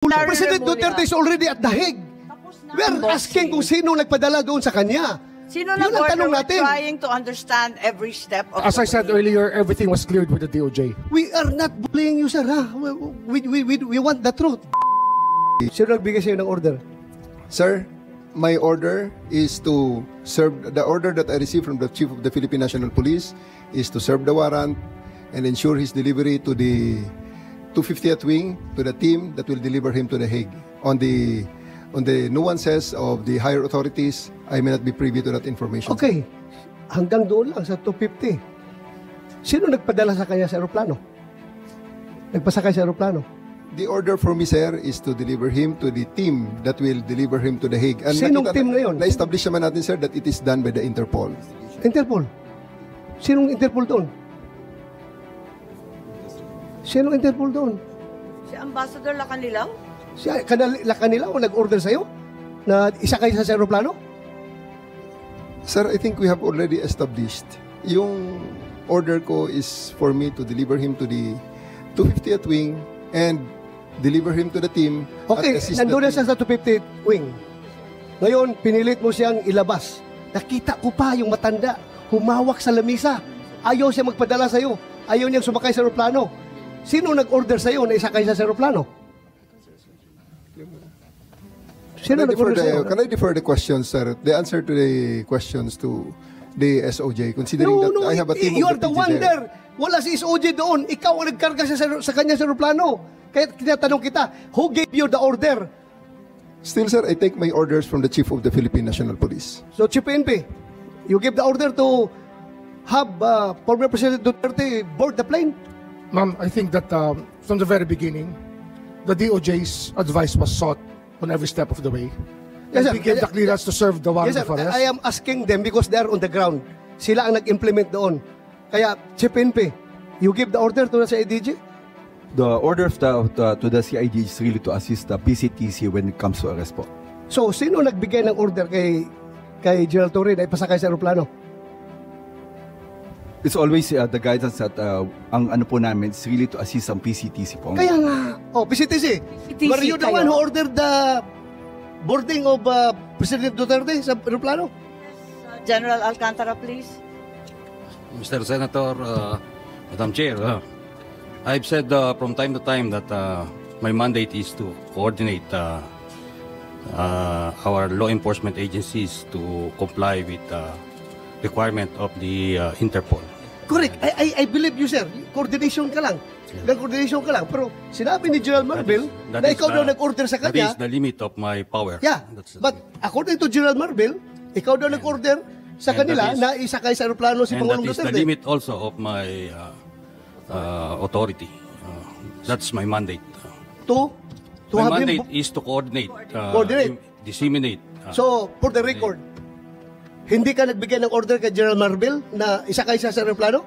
President Duterte is already at The Hague. We are asking kung sino nagpadala doon sa kanya. Sino Yun ang tanong We're natin. trying to understand every step of As the I said earlier, everything was cleared with the DOJ. We are not bullying you, sir. Ha? We want the truth. Sino nagbigay sa'yo ng order? Sir, my order is to serve, the order that I received from the Chief of the Philippine National Police is to serve the warrant and ensure his delivery to the 250th Wing, to the team that will deliver him to The Hague. On the nuances of the higher authorities, I may not be privy to that information. Okay. Hanggang doon lang sa 250. Sino nagpadala sa kanya sa aeroplano? Nagpasakay sa aeroplano? The order for me, sir, is to deliver him to the team that will deliver him to The Hague. And Sinong team na yun? Na-establish naman natin, sir, that it is done by the Interpol. Interpol. Sinong Interpol doon? Sinong Interpol doon? Si Ambassador Lacanilaw? Kanila o nag-order sa'yo na isakay sa aeroplano? Sir, I think we have already established. Yung order ko is for me to deliver him to the 250th Wing and deliver him to the team. Okay, nandun na siya sa 250th Wing. Ngayon, pinilit mo siyang ilabas. Nakita ko pa yung matanda, humawak sa lamisa. Ayaw siya magpadala sa'yo. Ayaw niyang sumakay sa aeroplano. Sino nag-order sa'yo na isakay sa aeroplano? Sino nag-order sa'yo? Can I defer the questions, sir? The answer to the questions to the SOJ, considering that I have a team you of are the one there. Wala si SOJ doon. Ikaw ang nagkarga sa kanya sa aeroplano. Kaya tinatanong kita, who gave you the order? Still, sir, I take my orders from the Chief of the Philippine National Police. So, Chief PNP, you give the order to have former President Duterte board the plane? Ma'am, I think that from the very beginning, the DOJ's advice was sought on every step of the way. Yes, sir. And we gave the clearance to serve the warrant Yes, sir. of arrest. I am asking them because they are on the ground. Sila ang nag-implement doon. Kaya, Chief PNP, you give the order to sa ADG? The order to the CID is really to assist the PCTC when it comes to arrest po. So, sino nagbigay ng order kay General Torre na ipasakay sa aeroplano? It's always the guidance that ang ano po namin is really to assist ang PCTC po. Kaya nga. Oh, PCTC. Were you the one who ordered the boarding of President Duterte sa aeroplano? General Alcantara, please. Mr. Senator, Madam Chair, I've said from time to time that my mandate is to coordinate our law enforcement agencies to comply with requirement of the Interpol. Correct. I believe you, sir. Coordination ka lang. Coordination ka lang. Pero sinabi ni General Marvel na ikaw daw nag-order sa kanya. That is the limit of my power. Yeah. But according to General Marvel, ikaw daw nag-order sa kanila na isakay sa aeroplano si Pangulong Duterte. And that is the limit also of my authority. That's my mandate. My mandate is to coordinate, disseminate. So, for the record, hindi ka nagbigay ng order kay General Marvel na isakay siya sa aeroplano?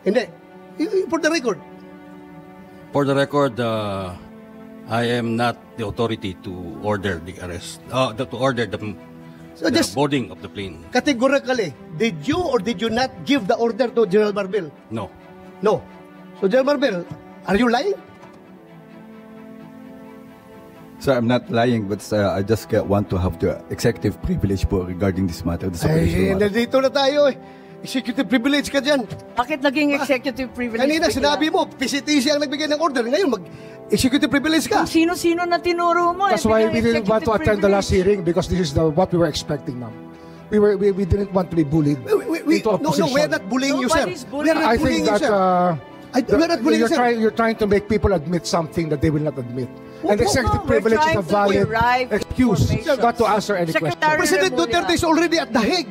Hindi. For the record. For the record, I am not the authority to order the arrest, to order the boarding of the plane. Categorically, did you or did you not give the order to General Marvel? No. No. So, General Marvel, are you lying? Sir, I'm not lying, but I just want to have the executive privilege po regarding this matter. This Ay, nandito na tayo eh. Executive privilege ka dyan. Bakit naging executive privilege? Kanina sinabi mo, PCTC ang nagbigay ng order. Ngayon, mag-executive privilege ka. Kung sino-sino na tinuro mo. That's why we didn't want to attend the last hearing because this is what we were expecting, ma'am. We didn't want to be bullied into a position. No, we're not bullying you, sir. We're not I bullying think you, sir. We're not bullying you, sir. You're trying to make people admit something that they will not admit. And executive privilege is a valid excuse. You've got to answer any question. President Duterte is already at The Hague.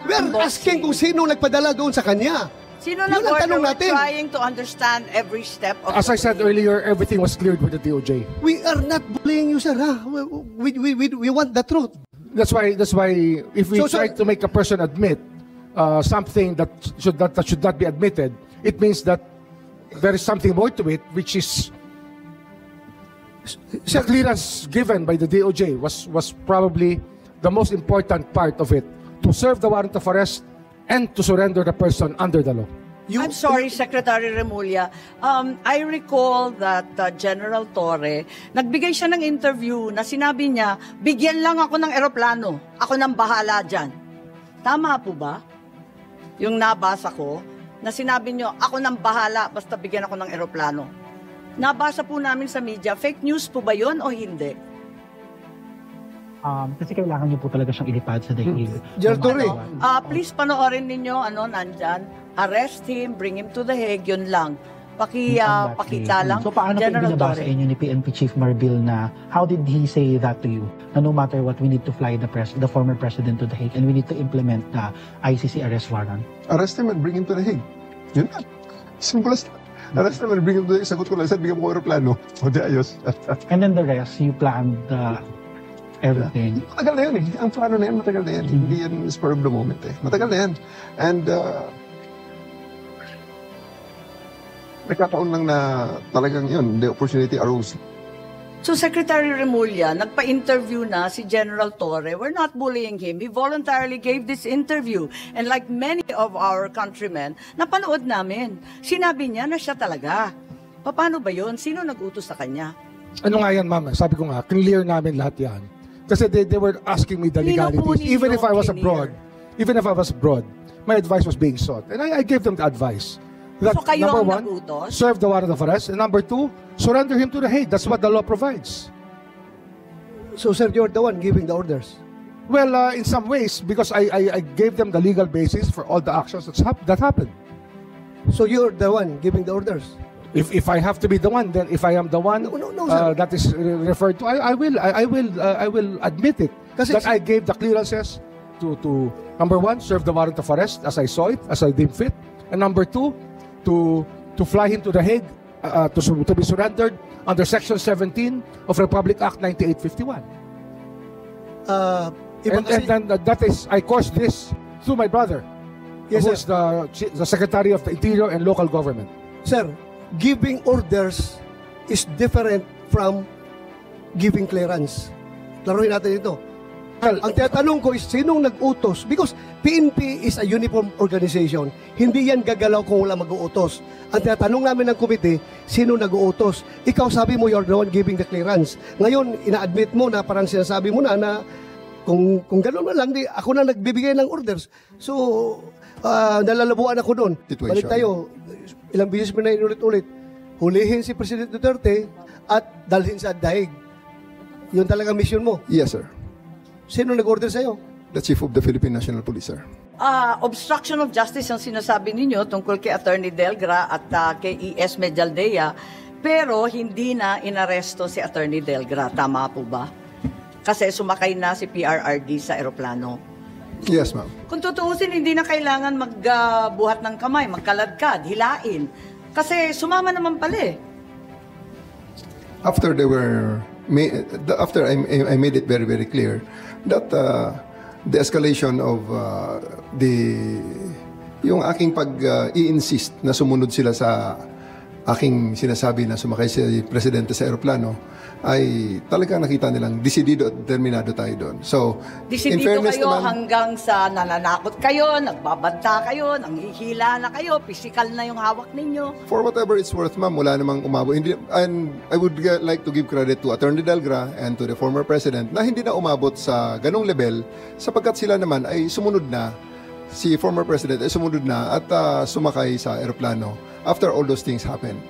We're asking kung sino nagpadala doon sa kanya. Sino nag-order? We're trying to understand every step of As I said earlier, everything was cleared with the DOJ. We are not bullying you, sir. Ha? We want the truth. That's why if we try to make a person admit something that should not be admitted, it means that there is something more to it, which is the clearance given by the DOJ was probably the most important part of it, to serve the warrant of arrest and to surrender the person under the law. I'm sorry, Secretary Remulla. I recall that General Torre, nagbigay siya ng interview na sinabi niya, bigyan lang ako ng eroplano. Ako nang bahala dyan. Tama po ba? Yung nabasa ko, na sinabi niyo, ako nang bahala, basta bigyan ako ng eroplano. Nabasa po namin sa media, fake news po ba yun o hindi? Kasi kailangan niyo po talaga siyang ilipad sa daigdig. General Torre. Please panoorin ninyo, nandyan, arrest him, bring him to the Hague, yun lang. Pakita lang. So paano po binabasa inyo ni PNP Chief Marbil na how did he say that to you? Na no matter what, we need to fly the former president to the Hague and we need to implement the ICC arrest warrant? Arrest him and bring him to the Hague. Yun na. Simple as that. Arrest him and bring him to the Hague. Sagot ko lang, sir, bigyan mo ko aeroplano. O di ayos. And then the rest, you planned everything. Matagal na yun eh. Ang plano na yan, matagal na yan. Hindi yan spur of the moment eh. Matagal na yan. And nagkataon lang na talagang yun, the opportunity arose. So Secretary Remulla, nagpa-interview na si General Torre. We're not bullying him. He voluntarily gave this interview. And like many of our countrymen, napanood namin. Sinabi niya na siya talaga. Paano ba yun? Sino nag-utos sa kanya? Ano nga yan, ma'am? Sabi ko nga, clear namin lahat yan. Kasi they were asking me the legalities. Even if I was abroad, my advice was being sought. And I gave them the advice. That, So kayo number ang one, nag-utos? serve the warrant of arrest. And number two, surrender him to the Hague. That's what the law provides. So, sir, you're the one giving the orders. Well, in some ways, because I gave them the legal basis for all the actions that happened. So, you're the one giving the orders. If I have to be the one, then if I am the one No, sir. that is referred to, I will admit it. Kasi That I gave the clearances to number one, serve the warrant of arrest as I saw it, as I deemed fit, and number two, to fly him to the Hague to be surrendered under Section 17 of Republic Act 9851. And that is, I caused this through my brother, Yes, who sir. is the Secretary of the Interior and Local Government. Sir, giving orders is different from giving clearance. Laruin natin ito. Ang tinatanong ko is, sinong nag-utos? Because PNP is a uniform organization. Hindi yan gagalaw kung wala mag-uutos. Ang tinatanong namin ng komite, sino nag-uutos? Ikaw sabi mo, you're the one giving the clearance. Ngayon, ina-admit mo na parang sinasabi mo na kung gano'n na lang, ako na nagbibigay ng orders. So, nalalabuan ako doon. Balik tayo, ilang beses mo na inulit-ulit. Hulihin si President Duterte at dalhin sa daig. Yun talaga mission mo. Yes, sir. Sino nag-order sa'yo? The Chief of the Philippine National Police, sir. Obstruction of justice ang sinasabi ninyo tungkol kay Attorney Delgra at kay E.S. Medialdea, pero hindi na inaresto si Attorney Delgra. Tama po ba? Kasi sumakay na si PRRD sa eroplano. Yes, ma'am. Kung tutuusin, hindi na kailangan magbuhat ng kamay, magkaladkad, hilain. Kasi sumama naman pala eh. After I made it very, very clear that the escalation of yung aking pag-i-insist na sumunod sila sa aking sinasabi na sumakay si Presidente sa aeroplano, ay talagang nakita nilang desidido at determinado tayo doon. So, in Disidido fairness kayo naman, hanggang sa nananakot kayo, nagbabanta kayo, nanghihila na kayo, physical na yung hawak ninyo. for whatever it's worth, ma'am, wala namang umabot. And I would like to give credit to Attorney Delgra and to the former President na hindi na umabot sa ganong level sapagkat sila naman ay sumunod na, si former President ay sumunod na at sumakay sa aeroplano after all those things happened.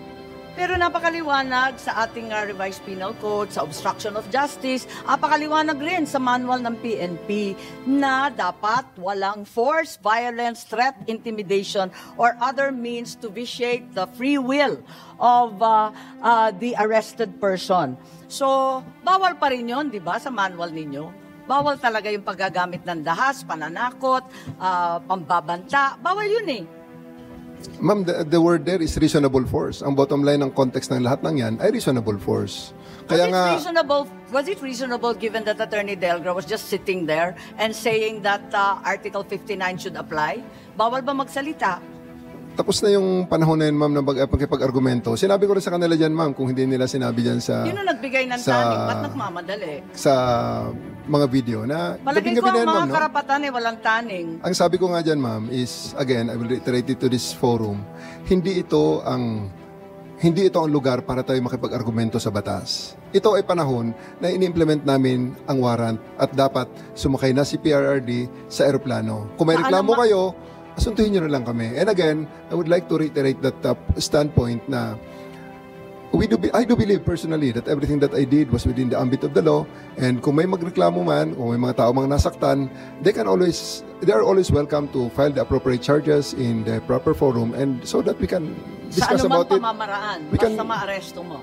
Pero napakaliwanag sa ating revised penal code, sa obstruction of justice, napakaliwanag rin sa manual ng PNP na dapat walang force, violence, threat, intimidation, or other means to vitiate the free will of the arrested person. So, bawal pa rin yun, di ba, sa manual ninyo? Bawal talaga yung paggagamit ng dahas, pananakot, pambabanta. Bawal yun eh. Ma'am, the word there is reasonable force. Ang bottom line ng context ng lahat ng yan ay reasonable force. Was it reasonable given that Attorney Delgra was just sitting there and saying that Article 59 should apply? Bawal ba magsalita? Tapos na yung panahon na yun, ma'am, ng pagkipag-argumento. Sinabi ko rin sa kanila dyan, ma'am, kung hindi nila sinabi dyan sa... Sino nagbigay ng taning? Ba't nagmamadali? Sa mga video na Palagay ko gabi-gabi na ang yan, mga ma'am, no? karapatan walang taning. Ang sabi ko nga dyan, ma'am, is, again, I will reiterate it to this forum, hindi ito ang lugar para tayo makipag-argumento sa batas. Ito ay panahon na ini-implement namin ang warrant at dapat sumakay na si PRRD sa eroplano. Kung may reklamo kayo, asuntuhin nyo na lang kami. And again, I would like to reiterate that standpoint na I do believe personally that everything that I did was within the ambit of the law, and kung may magreklamo man, kung may mga tao mga nasaktan, they are always welcome to file the appropriate charges in the proper forum, and so that we can discuss Sa anumang about it. pamamaraan, We basta can- maaresto mo.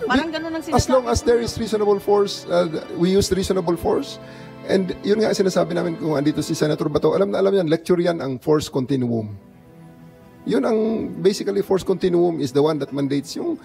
Parang ganun ang sinasabi. As long as there is reasonable force, we use reasonable force. And yun nga sinasabi namin kung andito si Senator Bato, alam yan, lecture yan ang force continuum. Yun ang basically force continuum is the one that mandates yung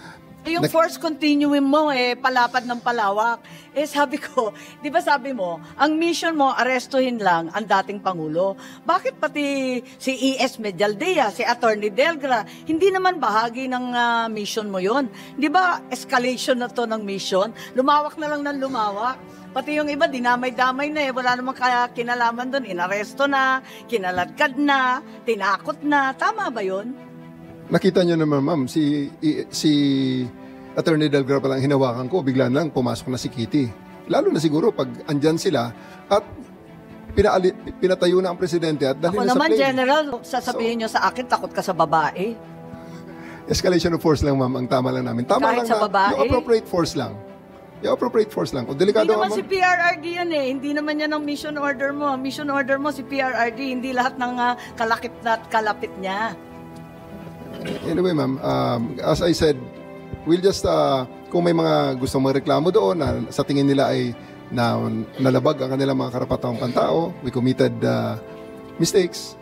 Force continuum mo palapad ng palawak. Sabi ko, di ba sabi mo, ang mission mo, arestuhin lang ang dating Pangulo. Bakit pati si E.S. Medialdea, si Attorney Delgra, hindi naman bahagi ng mission mo yon? Di ba escalation na to ng mission? Lumawak na lang ng lumawak. Pati yung iba, dinamay-damay na wala namang kinalaman doon. Inaresto na, kinaladkad na, tinakot na. Tama ba yun? nakita nyo naman, ma'am, si Attorney Delgra palang hinawakan ko, bigla lang pumasok na si Kitty. Lalo na siguro pag andyan sila at pinatayo na ang presidente at dali Ako na sa naman, plane. General, sasabihin nyo sa akin, takot ka sa babae. Escalation of force lang, ma'am, ang tama lang namin. Tama Kahit lang sa na babae? yung appropriate force lang. Yung appropriate force lang. Kung delikado Hindi naman nga, si PRRD yan Hindi naman yan ang mission order mo. Mission order mo si PRRD, hindi lahat ng kalakip na at kalapit niya. Anyway, ma'am, as I said, we'll just, kung may mga gustong magreklamo doon na sa tingin nila ay nalabag ang kanilang mga karapatang pantao, we committed mistakes,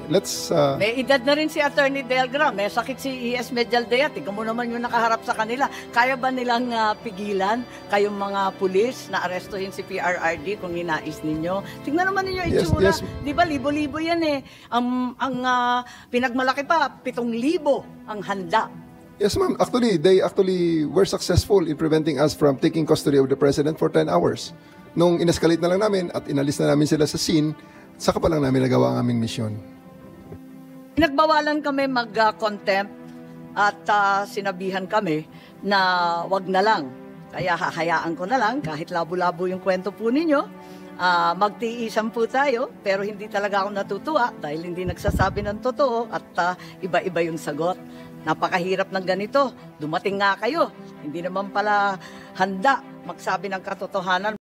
let's... May edad na rin si Attorney Delgra, may sakit si E.S. Medialdea, tingnan mo naman yung nakaharap sa kanila. Kaya ba nilang pigilan kayong mga pulis na arestuhin si PRRD kung ninais ninyo? Tingnan naman ninyo yung itsura. Yes. Di ba, libo-libo yan Ang pinagmalaki pa, 7,000 ang handa. Yes, ma'am. Actually, they were successful in preventing us from taking custody of the president for 10 hours. Nung inescalate na lang namin at inalis na namin sila sa scene, saka pa lang namin nagawa ang aming misyon. Pinagbawalan kami mag-contempt at sinabihan kami na wag na lang. Kaya hahayaan ko na lang kahit labo-labo yung kwento po ninyo. Magtiisan po tayo pero hindi talaga ako natutuwa dahil hindi nagsasabi ng totoo at iba-iba yung sagot. Napakahirap ng ganito. Dumating nga kayo. Hindi naman pala handa magsabi ng katotohanan.